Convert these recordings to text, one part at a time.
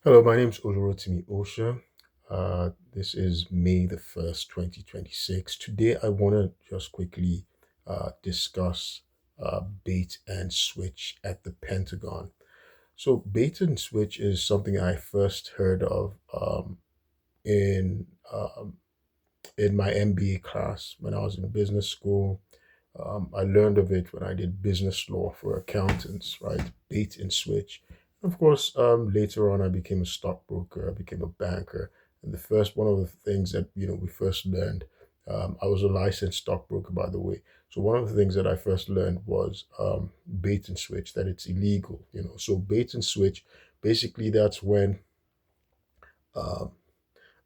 Hello, my name is Olorotimi Osha. This is May the 1st, 2026. Today, I want to just quickly discuss bait and switch at the Pentagon. So, bait and switch is something I first heard of in in my MBA class when I was in business school. I learned of it when I did business law for accountants, right? Bait and switch. Of course, later on, I became a stockbroker, I became a banker. And the first one of the things that, we first learned, I was a licensed stockbroker, by the way. So one of the things that I first learned was bait and switch, that it's illegal. So bait and switch, basically, that's when um,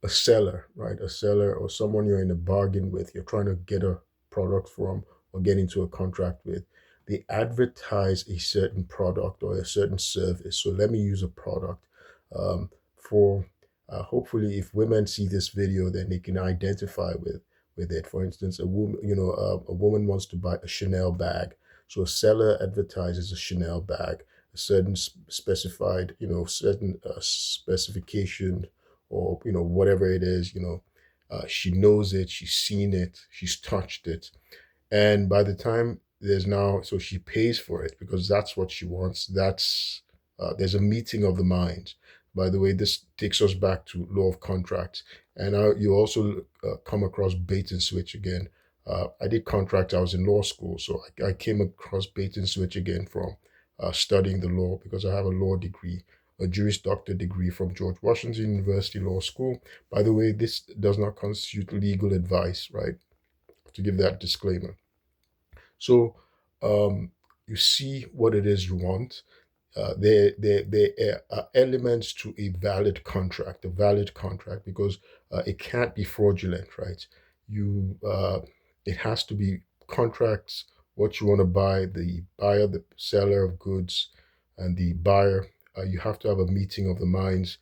a seller, right? A seller or someone you're in a bargain with, you're trying to get a product from or get into a contract with, they advertise a certain product or a certain service. So let me use a product for hopefully if women see this video, then they can identify with it. For instance, a woman wants to buy a Chanel bag. So a seller advertises a Chanel bag, a certain specified, certain specification or whatever it is, she knows it, she's seen it, she's touched it, and by the time so she pays for it because that's what she wants. There's a meeting of the minds. By the way, this takes us back to law of contracts, and you also come across bait and switch again. I did contract. I was in law school, so I came across bait and switch again from studying the law because I have a law degree, a Juris Doctor degree from George Washington University Law School. By the way, this does not constitute legal advice, right? To give that disclaimer. So you see what it is you want. There are elements to a valid contract, because it can't be fraudulent, right? It has to be contracts, what you want to buy, the buyer, the seller of goods, and the buyer. You have to have a meeting of the minds.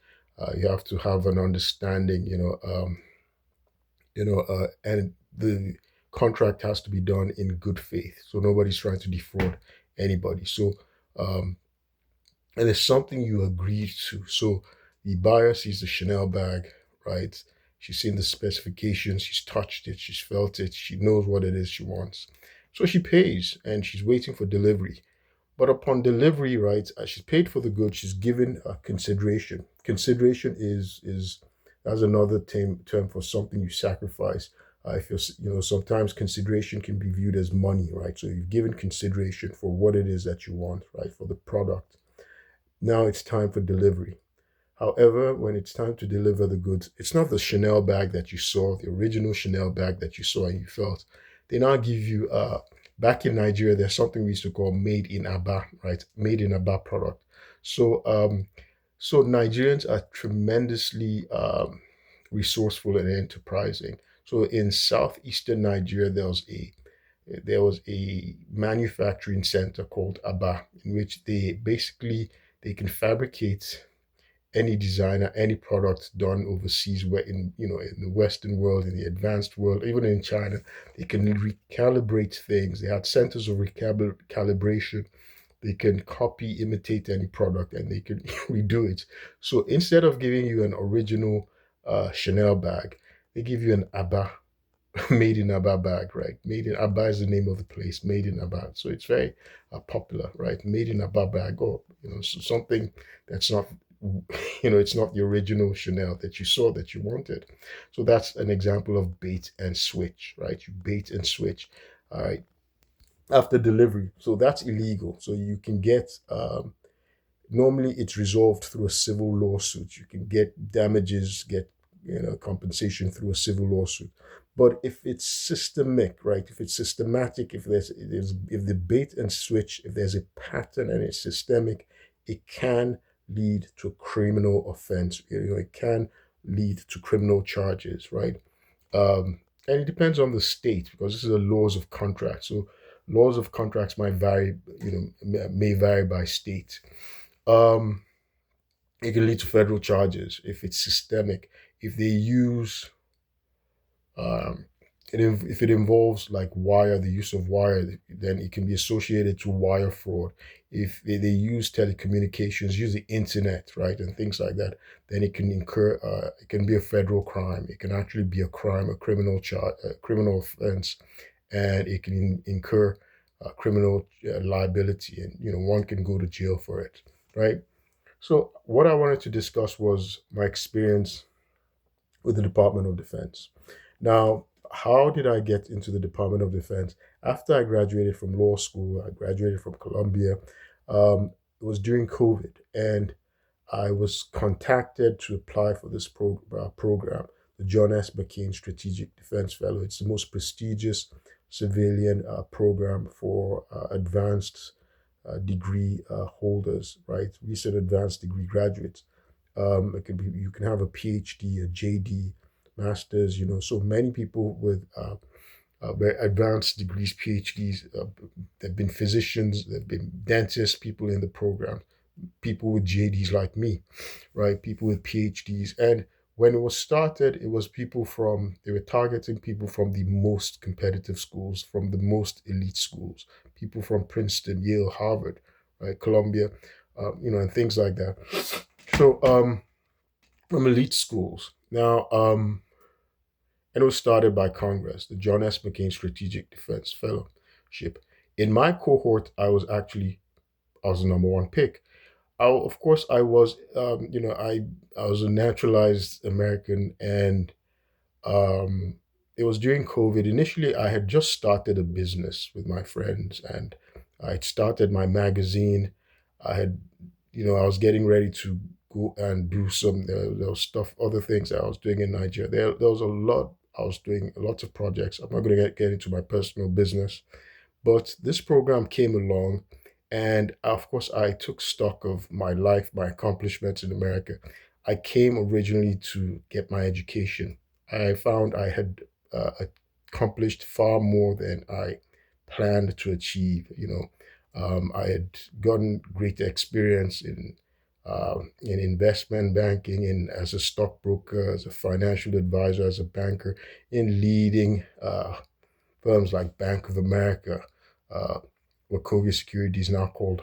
You have to have an understanding, and the contract has to be done in good faith. So nobody's trying to defraud anybody. So, um, and it's something you agreed to. So the buyer sees the Chanel bag, right? She's seen the specifications, she's touched it, she's felt it, she knows what it is she wants. So she pays and she's waiting for delivery. But upon delivery, right, she's paid for the goods. She's given consideration. Consideration is that's another term for something you sacrifice. If sometimes consideration can be viewed as money, right? So you've given consideration for what it is that you want, right, for the product. Now it's time for delivery. However, when it's time to deliver the goods, it's not the Chanel bag that you saw, the original Chanel bag that you saw and you felt. They now give you back in Nigeria, there's something we used to call made in Aba, right? Made in Aba product. So Nigerians are tremendously resourceful and enterprising. So in southeastern Nigeria, there was a manufacturing center called Aba, in which they can fabricate any designer, any product done overseas, where in the Western world, in the advanced world, even in China, they can recalibrate things. They had centers of recalibration. They can copy, imitate any product, and they can redo it. So instead of giving you an original Chanel bag, they give you an Abba made in Aba bag, right? Made in Aba is the name of the place, made in Aba. So it's very popular, right? Made in Aba bag, or so something that's not, it's not the original Chanel that you saw that you wanted. So that's an example of bait and switch, right? You bait and switch, all right, after delivery. So that's illegal. So you can get normally it's resolved through a civil lawsuit. You can get damages, get compensation through a civil lawsuit. But if it's systemic, right? If it's systematic, if the bait and switch, if there's a pattern and it's systemic, it can lead to a criminal offense. It can lead to criminal charges, right? And it depends on the state, because this is the laws of contract. So laws of contracts might vary, may vary by state. Um, it can lead to federal charges if it's systemic. If they use um, if it involves like wire, the use of wire, then it can be associated to wire fraud. If they use telecommunications, use the internet, right, and things like that, then it can incur, it can be a federal crime. It can actually be a crime, a criminal charge, a criminal offense, and it can incur criminal liability, and one can go to jail for it, right? So what I wanted to discuss was my experience with the Department of Defense. Now, how did I get into the Department of Defense? After I graduated from law school, I graduated from Columbia. It was during COVID, and I was contacted to apply for this program, the John S. McCain Strategic Defense Fellow. It's the most prestigious civilian program for advanced degree holders, right? Recent advanced degree graduates. It can be, you can have a PhD, a JD, masters. So many people with very advanced degrees, PhDs. They've been physicians, they've been dentists, people in the program, people with JDs like me, right? People with PhDs. And when it was started, it was they were targeting people from the most competitive schools, from the most elite schools, people from Princeton, Yale, Harvard, right, Columbia, and things like that. So, from elite schools. Now, and it was started by Congress, the John S. McCain Strategic Defense Fellowship. In my cohort, I was the number one pick. Of course, I was, I was a naturalized American, and um, it was during COVID. Initially, I had just started a business with my friends, and I had started my magazine. I had, I was getting ready to go and do there was stuff, other things that I was doing in Nigeria. There was a lot. I was doing lots of projects. I'm not going to get into my personal business, but this program came along, and of course, I took stock of my life, my accomplishments in America. I came originally to get my education. I found I had accomplished far more than I planned to achieve. I had gotten great experience in investment banking, in as a stockbroker, as a financial advisor, as a banker, in leading firms like Bank of America, uh, Wachovia Securities, now called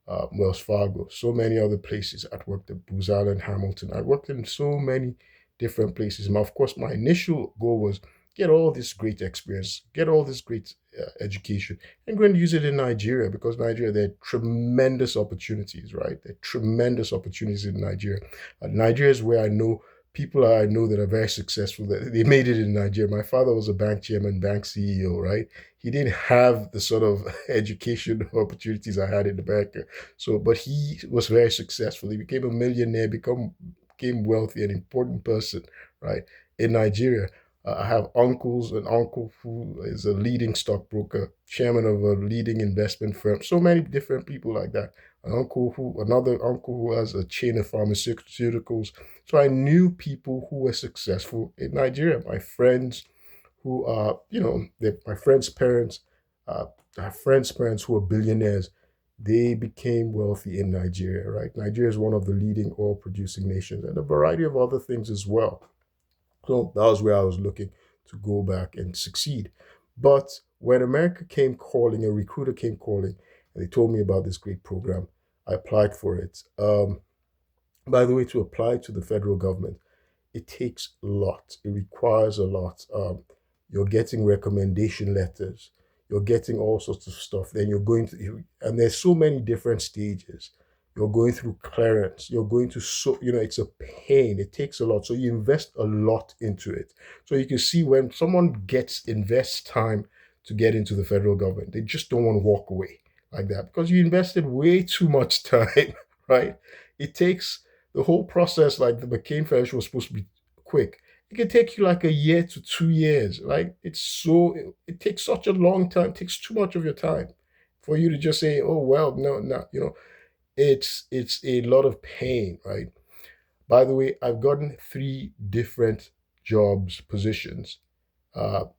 Wells Fargo, so many other places. I worked at Booz Allen Hamilton. I worked in so many different places. Of course, my initial goal was get all this great experience, get all this great education, and go and use it in Nigeria, because Nigeria, there are tremendous opportunities, right? There are tremendous opportunities in Nigeria. Nigeria is where I know that are very successful, that they made it in Nigeria. My father was a bank chairman, bank CEO, right? He didn't have the sort of education opportunities I had in America. So, but he was very successful. He became a millionaire, became wealthy, an important person, right, in Nigeria. I have an uncle who is a leading stockbroker, chairman of a leading investment firm. So many different people like that. Another uncle who has a chain of pharmaceuticals. So I knew people who were successful in Nigeria. My friends who are, my friends' parents, uh, I have friends' parents who are billionaires. They became wealthy in Nigeria, right? Nigeria is one of the leading oil producing nations, and a variety of other things as well. So that was where I was looking to go back and succeed. But when America came calling, a recruiter came calling, and they told me about this great program, I applied for it. By the way, to apply to the federal government, it takes a lot. It requires a lot. You're getting recommendation letters. You're getting all sorts of stuff. Then you're going to, and there's so many different stages. You're going through clearance. You're going to, it's a pain. It takes a lot. So you invest a lot into it. So you can see when someone invests time to get into the federal government, they just don't want to walk away like that, because you invested way too much time, right? It takes the whole process, like the McCain Fellowship was supposed to be quick. It can take you like a year to 2 years. Like it takes such a long time. It takes too much of your time for you to just say, oh well, no, no, it's a lot of pain, right? By the way, I've gotten three different jobs, positions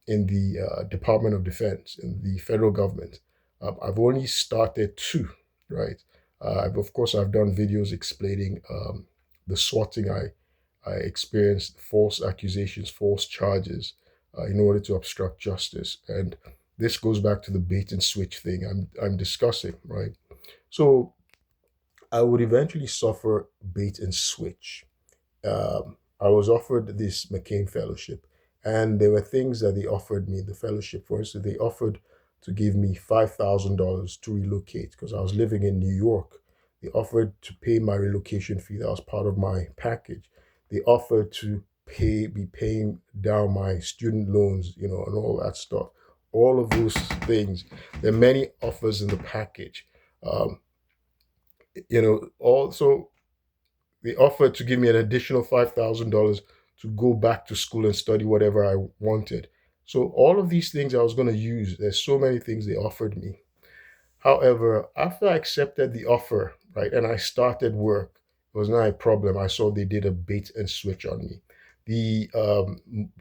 in the Department of Defense, in the federal government. I've only started two, right? Of course, I've done videos explaining the swatting I experienced, false accusations, false charges, in order to obstruct justice. And this goes back to the bait and switch thing I'm discussing, right? So I would eventually suffer bait and switch. I was offered this McCain Fellowship, and there were things that they offered me in the fellowship. For instance, they offered to give me $5,000 to relocate because I was living in New York. They offered to pay my relocation fee. That was part of my package. They offered to be paying down my student loans, and all that stuff. All of those things. There are many offers in the package. Um, also they offered to give me an additional $5,000 to go back to school and study whatever I wanted. So all of these things I was going to use. There's so many things they offered me. However, after I accepted the offer, right, and I started work, it was not a problem. I saw they did a bait and switch on me. The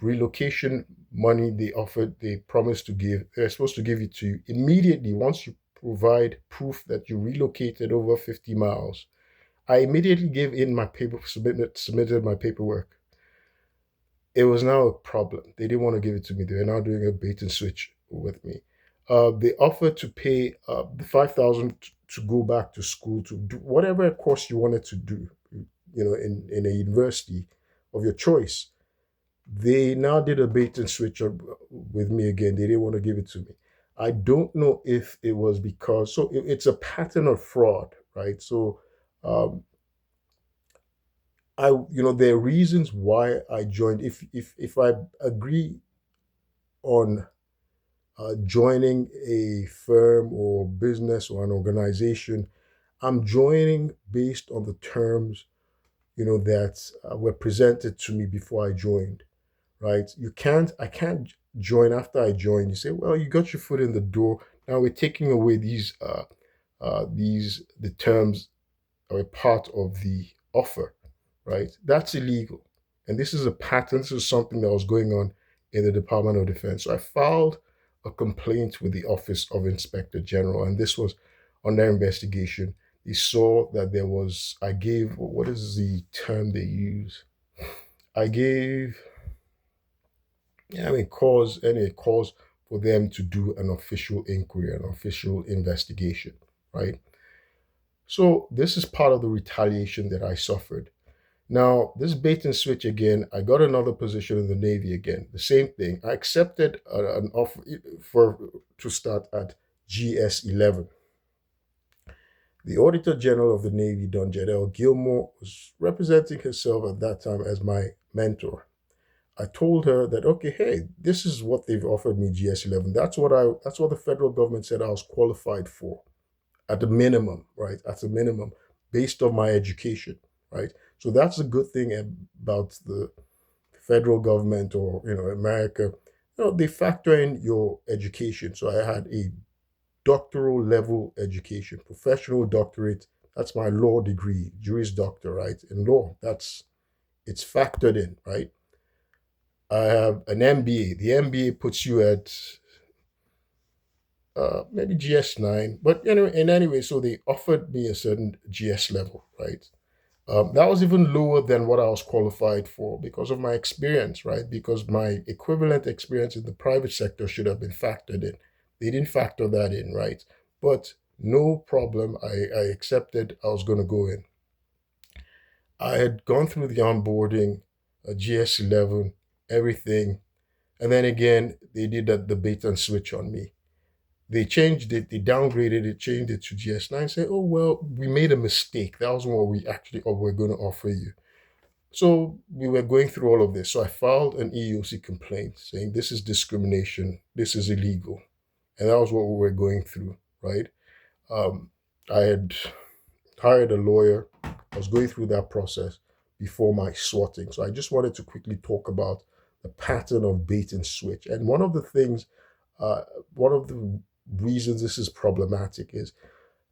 relocation money they offered, they promised to give, they're supposed to give it to you immediately once you provide proof that you relocated over 50 miles. I immediately gave in my paper, submitted my paperwork. It was now a problem. They didn't want to give it to me. They were now doing a bait and switch with me. They offered to pay the 5,000 to go back to school to do whatever course you wanted to do, in a university of your choice. They now did a bait and switch with me again. They didn't want to give it to me. I don't know if it was because it's a pattern of fraud, right? So um, there are reasons why I joined. If I agree on joining a firm or business or an organization, I'm joining based on the terms that were presented to me before I joined. Right? I can't join after I joined. You say, well, you got your foot in the door. Now we're taking away these the terms are a part of the offer, right? That's illegal. And this is a pattern. This is something that was going on in the Department of Defense. So I filed a complaint with the Office of Inspector General, and this was under investigation. They saw that I gave, what is the term they use? I gave, yeah, I mean, cause for them to do an official inquiry, an official investigation, right? So this is part of the retaliation that I suffered. Now, this bait and switch again, I got another position in the Navy again. The same thing. I accepted an offer to start at GS 11. The Auditor General of the Navy, Don Jadel Gilmore, was representing herself at that time as my mentor. I told her that, okay, hey, this is what they've offered me, GS 11. That's what the federal government said I was qualified for at the minimum, right? At the minimum, based on my education, right? So that's a good thing about the federal government or America. They factor in your education. So I had a doctoral level education, professional doctorate. That's my law degree, Juris Doctor, right? In law, it's factored in, right? I have an MBA. The MBA puts you at maybe GS 9, but anyway, so they offered me a certain GS level, right? That was even lower than what I was qualified for because of my experience, right? Because my equivalent experience in the private sector should have been factored in. They didn't factor that in, right? But no problem. I accepted I was going to go in. I had gone through the onboarding, GS 11, everything. And then again, they did the bait and switch on me. They changed it, they downgraded it, changed it to GS 9, say, oh, well, we made a mistake. That was what we actually were going to offer you. So we were going through all of this. So I filed an EEOC complaint saying this is discrimination, this is illegal. And that was what we were going through, right? Um, I had hired a lawyer. I was going through that process before my swatting. So I just wanted to quickly talk about the pattern of bait and switch. And uh, one of the reasons this is problematic is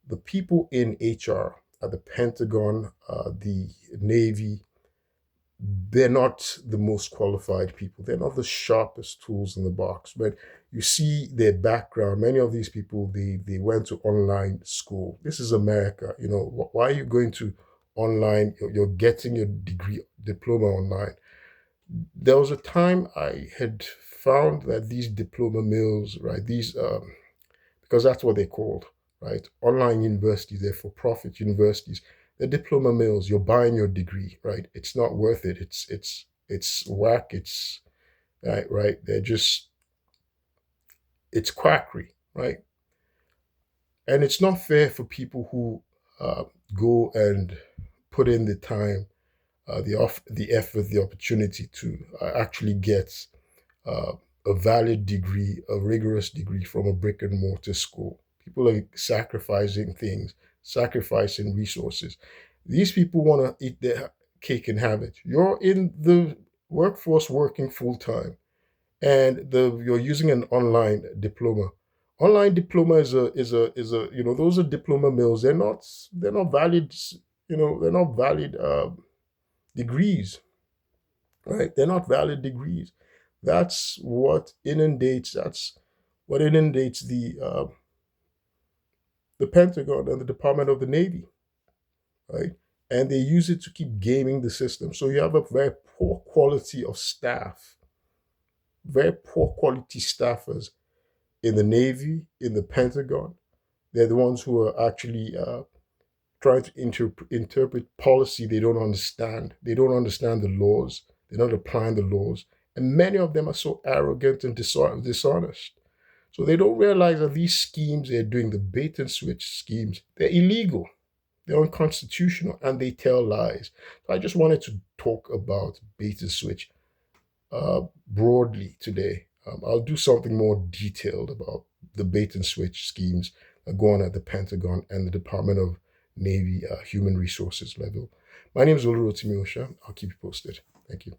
the people in HR at the Pentagon, the Navy, they're not the most qualified people. They're not the sharpest tools in the box. But you see their background. Many of these people, they went to online school. This is America. Why are you going to online? You're getting your diploma online. There was a time I had found that these diploma mills, right, these because that's what they're called, right? Online universities, they're for-profit universities. The diploma mills, you're buying your degree, right? It's not worth it. It's whack. It's right. They're just it's quackery, right? And it's not fair for people who go and put in the time, the effort, the opportunity to actually get uh, a valid degree, a rigorous degree from a brick and mortar school. People are sacrificing things, sacrificing resources. These people want to eat their cake and have it. You're in the workforce working full time, and you're using an online diploma. Online diploma is a those are diploma mills. They're not valid. They're not valid degrees, right? They're not valid degrees. That's what inundates the Pentagon and the Department of the Navy, right? And they use it to keep gaming the system. So you have a very poor quality of staff, very poor quality staffers in the Navy, in the Pentagon. They're the ones who are actually trying to interpret policy they don't understand. They don't understand the laws. They're not applying the laws. And many of them are so arrogant and dishonest. So they don't realize that these schemes they're doing, the bait and switch schemes, they're illegal. They're unconstitutional and they tell lies. So I just wanted to talk about bait and switch broadly today. I'll do something more detailed about the bait and switch schemes that go on at the Pentagon and the Department of Navy human resources level. My name is Olurotimi Osha. I'll keep you posted. Thank you.